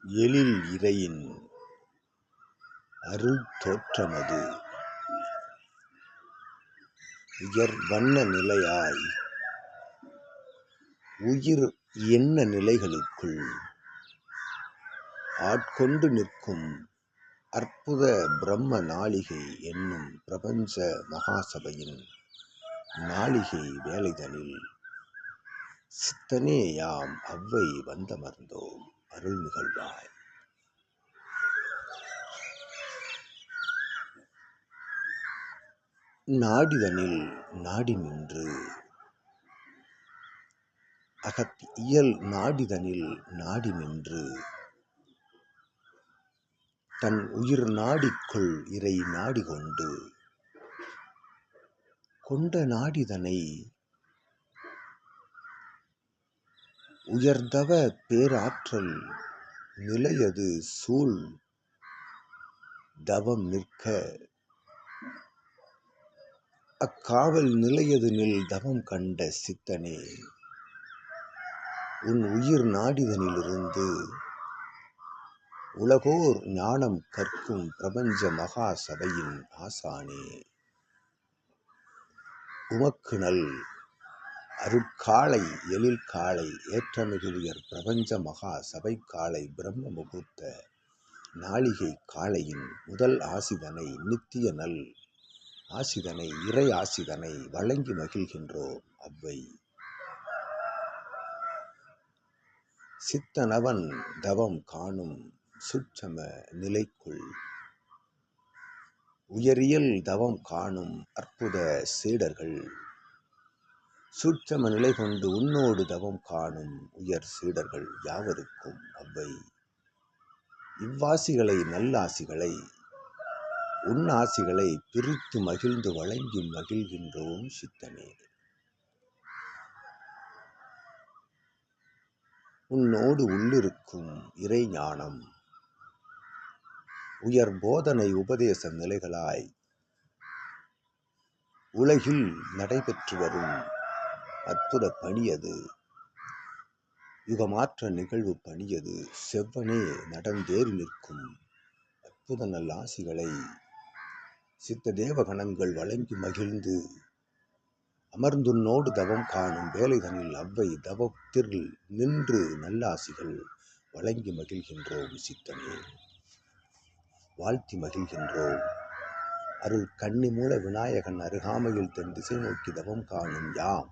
எழில் இறையின் அருள் தோற்றமது உயர் வண்ண நிலையாய் உயிர் எண்ண நிலைகளுக்குள் ஆட்கொண்டு நிற்கும் அற்புத பிரம்ம நாளிகை என்னும் பிரபஞ்ச மகாசபையின் நாளிகை வேலைதனில் சித்தனே யாம் அவ்வை வந்தமர்ந்தோம் அருள் நிகழ்வாய். நாடிதனில் நாடி நின்று அகத் இயல் நாடிதனில் நாடி நின்று தன் உயிர் நாடிக்குள் இறை நாடி கொண்டு கொண்ட நாடிதனை உயர்தவ பேராற்றல் நிலையது சூழ் தவம் நிற்க அக்காவல் நிலையது நில் தவம் கண்ட சித்தனே உன் உயிர் நாடிதனிலிருந்து உலகோர் ஞானம் கற்கும் பிரபஞ்ச மகா சபையின் ஆசானே உமக்கு நல் அருட்காலை எழில் காலை ஏற்றமிகு உயர் பிரபஞ்ச மகா சபை காலை பிரம்ம முகூர்த்த நாளிகை காலையின் முதல் ஆசிதனை நித்திய நல் ஆசிதனை இறை ஆசிதனை வழங்கி மகிழ்கின்றோம் அவ்வை. சித்தனவன் தவம் காணும் சுட்சம நிலைக்குள் உயரியல் தவம் காணும் அற்புத சீடர்கள் சூட்சம நிலை கொண்டு உன்னோடு தவம் காணும் உயர் சீடர்கள் யாவருக்கும் அவ்வை இவ்வாசிகளை நல்லாசிகளை உன்னாசிகளை பிரித்து மகிழ்ந்து வழங்கி மகிழ்கின்றோம் சித்தனே. உன்னோடு உள்ளிருக்கும் இறை ஞானம் உயர் போதனை உபதேச நிலைகளாய் உலகில் நடைபெற்று வரும் அற்புத பணியது யுகமாற்ற நிகழ்வு பணியது செவ்வனே நடந்தேறி நிற்கும் அற்புத நல் ஆசிகளை சித்த தேவகணங்கள் வழங்கி மகிழ்ந்து அமர்ந்துன்னோடு தவம் காணும் வேலைதனில் அவ்வை தவத்தில் நின்று நல்லாசிகள் வழங்கி மகிழ்கின்றோம் சித்தனே. வாழ்த்தி மகிழ்கின்றோம். அருள் கன்னிமூல விநாயகன் அருகாமையில் தென் திசை நோக்கி தவம் காணும் யாம்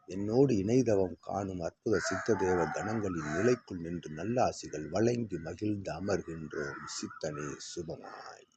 என்னோடு இணைதவம் காணும் அற்புத சித்த தேவ கணங்களின் நிலைக்குள் நின்று நல்லாசிகள் வழங்கி மகிழ்ந்து அமர்கின்றோம் சித்தனே சுபமாய்.